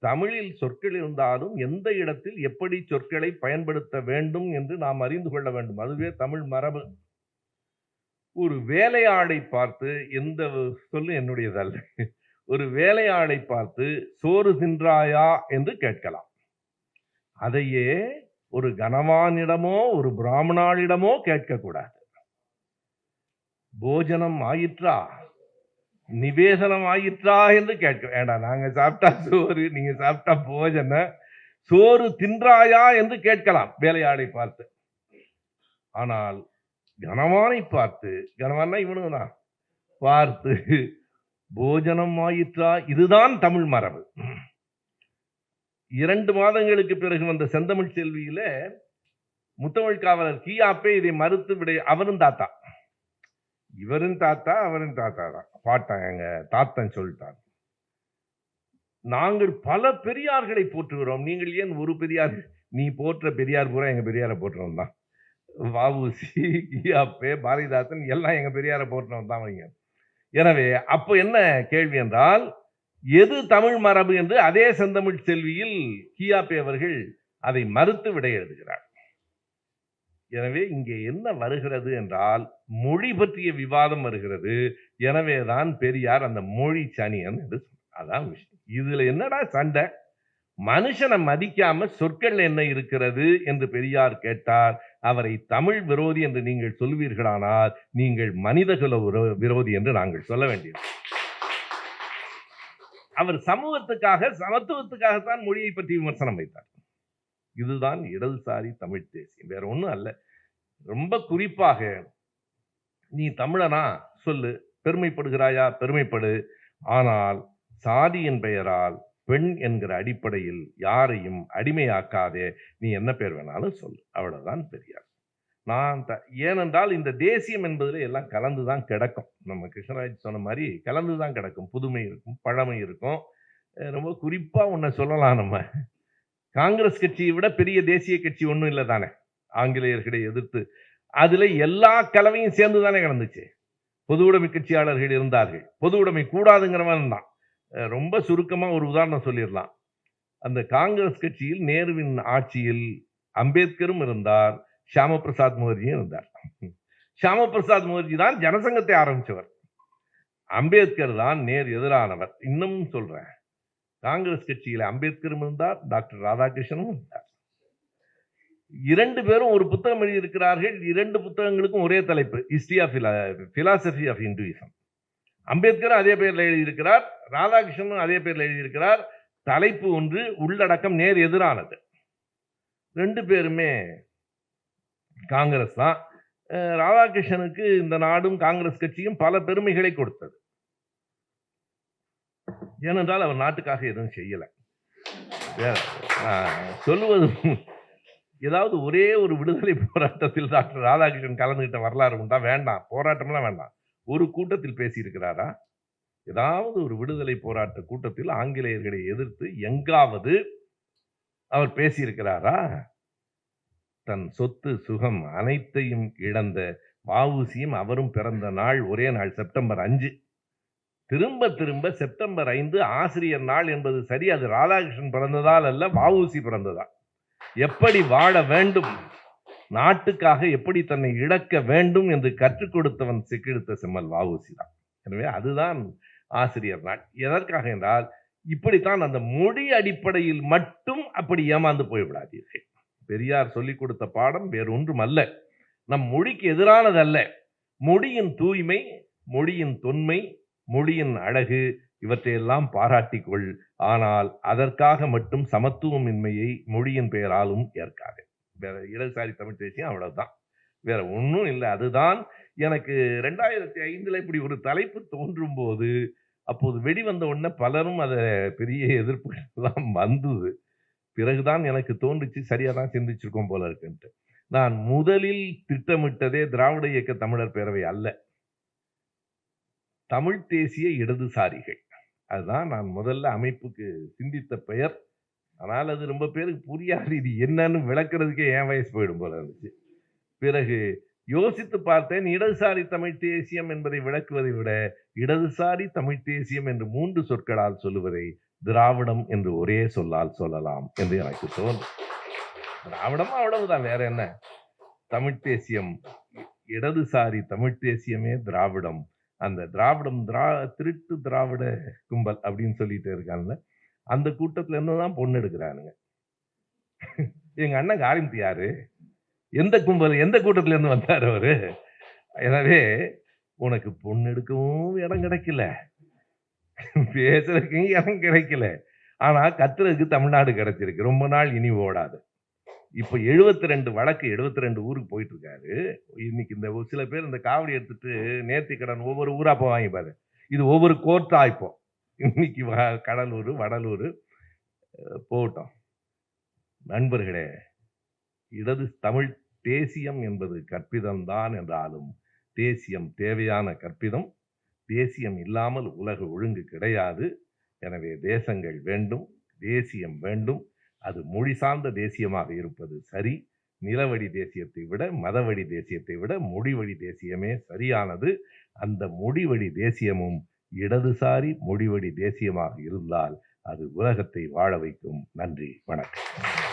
தமிழில் சொற்கள் இருந்தாலும் எந்த இடத்தில் எப்படி சொற்களை பயன்படுத்த வேண்டும் என்று நாம் அறிந்து கொள்ள வேண்டும். அதுவே தமிழ் மரபு. ஒரு வேலையாளை பார்த்து, எந்த சொல்லு என்னுடையதல்ல, ஒரு வேலையாளை பார்த்து சோறு தின்றாயா என்று கேட்கலாம். அதையே ஒரு கணவானிடமோ ஒரு பிராமணாளிடமோ கேட்கக்கூடாது. போஜனம் ஆயிற்றா, நிவேதனம் ஆயிற்றா என்று கேட்க வேண்டாம். நாங்க சாப்பிட்டா சோறு, நீங்க சாப்பிட்டா போஜன, சோறு தின்றாயா என்று கேட்கலாம் வேலையாளை பார்த்து. ஆனால் கணவானை பார்த்து, கணவான்னா இவனுதான் பார்த்து போஜனம் ஆயிற்றா, இதுதான் தமிழ் மரபு. 2 மாதங்களுக்கு பிறகு வந்த செந்தமிழ் செல்வியில முத்தமிழ் காவலர் கியாப்பே இதை மறுத்து விட, அவரும் தாத்தா, இவரும் தாத்தா அவரும் தாத்தா தான், பாட்டன் எங்க தாத்தன் சொல்லிட்டார். நாங்கள் பல பெரியார்களை போற்றுகிறோம், நீங்கள் ஏன் ஒரு பெரியார்? நீ போற்ற பெரியார் பூரா எங்க பெரியாரை போற்றுறோம் தான். வஉசி, கியாப்பே, பாரதிதாசன் எல்லாம் எங்க பெரியாரை போற்றணும் தான் வைங்க. எனவே அப்போ என்ன கேள்வி என்றால், எது தமிழ் மரபு என்று அதே செந்தமிழ் செல்வியில் கியாப்பே அவர்கள் அதை மறுத்து விடை எழுதுகிறார். எனவே இங்கே என்ன வருகிறது என்றால், மொழி பற்றிய விவாதம் வருகிறது. எனவேதான் பெரியார் அந்த மொழி சனியன் என்று, அதான் விஷயம். இதுல என்னடா சண்டை? மனுஷனை மதிக்காம சொற்கள் என்ன இருக்கிறது என்று பெரியார் கேட்டார். அவரை தமிழ் விரோதி என்று நீங்கள் சொல்வீர்களானால், நீங்கள் மனிதகுல விரோதி என்று நாங்கள் சொல்ல வேண்டியது. அவர் சமூகத்துக்காக, சமத்துவத்துக்காகத்தான் மொழியை பற்றி விமர்சனம் வைத்தார். இதுதான் இடதுசாரி தமிழ் தேசியம், வேற ஒண்ணும் அல்ல. ரொம்ப குறிப்பாக, நீ தமிழனா சொல்லு, பெருமைப்படுகிறாயா பெருமைப்படு, ஆனால் சாதியின் பெயரால் பெண் என்கிற அடிப்படையில் யாரையும் அடிமையாக்காதே, நீ என்ன பேர் வேணாலும் சொல்லு, அவ்வளவுதான் பெரியார். ஏனென்றால் இந்த தேசியம் என்பதில் எல்லாம் கலந்துதான் கிடக்கும். நம்ம கிருஷ்ணராஜ் சொன்ன மாதிரி கலந்துதான் கிடக்கும். புதுமை இருக்கும், பழமை இருக்கும். ரொம்ப குறிப்பா ஒன்ன சொல்லலாம், நம்ம காங்கிரஸ் கட்சியை விட பெரிய தேசிய கட்சி ஒன்றும் இல்லை தானே, ஆங்கிலேயர்களை எதிர்த்து. அதுல எல்லா கலவையும் சேர்ந்து தானே கலந்துச்சு. பொது உடைமை கட்சியாளர்கள் இருந்தார்கள், பொது உடைமை கூடாதுங்கிறவன் தான். ரொம்ப சுருக்கமா ஒரு உதாரணம் சொல்லிடலாம். அந்த காங்கிரஸ் கட்சியில் நேருவின் ஆட்சியில் அம்பேத்கரும் இருந்தார், ஷியாம பிரசாத் முகர்ஜியும் இருந்தார். ஷியாம பிரசாத் முகர்ஜி தான் ஜனசங்கத்தை ஆரம்பிச்சவர், அம்பேத்கர் தான் நேர் எதிரானவர். இன்னமும் சொல்றேன், காங்கிரஸ் கட்சியில அம்பேத்கரும் இருந்தார், டாக்டர் ராதாகிருஷ்ணனும் இருந்தார். 2 பேரும் ஒரு புத்தகம் எழுதியிருக்கிறார்கள். 2 புத்தகங்களுக்கும் ஒரே தலைப்பு, history of philosophy of Hinduism. Ambedkar அதே பேர்ல எழுதியிருக்கிறார், ராதாகிருஷ்ணனும் அதே பேர்ல எழுதியிருக்கிறார். தலைப்பு ஒன்று, உள்ளடக்கம் நேர் எதிரானது. 2 பேருமே காங்கிரஸ் தான். ராதாகிருஷ்ணனுக்கு இந்த நாடும் காங்கிரஸ் கட்சியும் பல பெருமைகளை கொடுத்தது. ஏனென்றால் அவர் நாட்டுக்காக எதுவும் செய்யல. சொல்லுவது, ஏதாவது ஒரே ஒரு விடுதலை போராட்டத்தில் டாக்டர் ராதாகிருஷ்ணன் கலந்துகிட்ட வரலாறு உண்டா? வேண்டாம், போராட்டம்லாம் வேண்டாம். ஒரு கூட்டத்தில் பேசியிருக்கிறாரா? ஏதாவது ஒரு விடுதலை போராட்ட கூட்டத்தில் ஆங்கிலேயர்களை எதிர்த்து எங்காவது அவர் பேசியிருக்கிறாரா? தன் சொத்து சுகம் அனைத்தையும் இழந்த வஉசியும் அவரும் பிறந்த நாள் ஒரே நாள், செப்டம்பர் 5. திரும்ப திரும்ப செப்டம்பர் 5 ஆசிரியர் நாள் என்பது சரி, அது ராதாகிருஷ்ணன் பிறந்ததால் அல்ல, வஉசி பிறந்ததால். எப்படி வாழ வேண்டும், நாட்டுக்காக எப்படி தன்னை இழக்க வேண்டும் என்று கற்றுக் கொடுத்தவன் சிக்கிடுத்த செம்மல் வஉசி தான். எனவே அதுதான் ஆசிரியர் நாள். எதற்காக என்றால், இப்படித்தான் அந்த மொழி அடிப்படையில் மட்டும் அப்படி ஏமாந்து போய்விடாதீர்கள். பெரியார் சொல்லிக் கொடுத்த பாடம் வேறொன்றும் அல்ல, நம் மொழிக்கு எதிரானது அல்ல. மொழியின் தூய்மை, மொழியின் தொன்மை, மொழியின் அழகு இவற்றையெல்லாம் பாராட்டிக்கொள். ஆனால் அதற்காக மட்டும் சமத்துவமின்மையை மொழியின் பெயராலும் ஏற்காது. வேற இடதுசாரி தமிழ் தேசியம் அவ்வளவுதான், வேற ஒன்றும் இல்லை. அதுதான் எனக்கு 2005 இப்படி ஒரு தலைப்பு தோன்றும் போது, அப்போது வெளிவந்த உடனே பலரும் அதை பெரிய எதிர்ப்புகள் எல்லாம் வந்தது. பிறகுதான் எனக்கு தோன்றுச்சு, சரியா தான் சிந்திச்சிருக்கோம் போல இருக்குன்ட்டு. நான் முதலில் திட்டமிட்டதே திராவிட இயக்க தமிழர் பேரவை அல்ல, தமிழ் தேசிய இடதுசாரிகள். அதுதான் நான் முதல்ல அமைப்புக்கு சிந்தித்த பெயர். ஆனால் அது ரொம்ப பேருக்கு புரியாது, இது என்னன்னு விளக்குறதுக்கே என் வயசு போயிடும் போல இருந்துச்சு. பிறகு யோசித்து பார்த்தேன், இடதுசாரி தமிழ் தேசியம் என்பதை விளக்குவதை விட இடதுசாரி தமிழ் தேசியம் என்று 3 சொற்களால் சொல்லுவதை திராவிடம் என்று ஒரே சொல்லால் சொல்லலாம் என்று எனக்கு தோன்றும். திராவிடம் அவ்வளவுதான், வேற என்ன. தமிழ் தேசியம், இடதுசாரி தமிழ் தேசியமே திராவிடம். அந்த திராவிடம் திருட்டு திராவிட கும்பல் அப்படின்னு சொல்லிட்டு இருக்காங்க. அந்த கூட்டத்துல இருந்துதான் பொண்ணு எடுக்கிறானுங்க. எங்க அண்ணன் காரிமத்தி யாரு, எந்த கும்பல், எந்த கூட்டத்துல இருந்து வந்தாரு அவரு? எனவே உனக்கு பொண்ணு எடுக்கவும் இடம் கிடைக்கல, பேசுறதுக்கு இடம் கிடைக்கல, ஆனா கத்துறதுக்கு தமிழ்நாடு கிடைச்சிருக்கு. ரொம்ப நாள் இனி ஓடாது. இப்ப 72 வழக்கு 72 ஊருக்கு போயிட்டு இருக்காரு. இன்னைக்கு இந்த சில பேர் இந்த காவடி எடுத்துட்டு நேர்த்தி கடன் ஒவ்வொரு ஊரா போவாங்க பாரு, இது ஒவ்வொரு கோர்ட்டா. இப்போ இன்னைக்கு கடலூர், வடலூர் போகட்டும். நண்பர்களே, இடது தமிழ் தேசியம் என்பது கற்பிதம்தான் என்றாலும் தேசியம் தேவையான கற்பிதம். தேசியம் இல்லாமல் உலக ஒழுங்கு கிடையாது. எனவே தேசங்கள் வேண்டும், தேசியம் வேண்டும். அது மொழி சார்ந்த தேசியமாக இருப்பது சரி. நிலவழி தேசியத்தை விட, மதவழி தேசியத்தை விட மொழி வழி தேசியமே சரியானது. அந்த மொழி வழி தேசியமும் இடதுசாரி மொழி வழி தேசியமாக இருந்தால் அது உலகத்தை வாழ வைக்கும். நன்றி, வணக்கம்.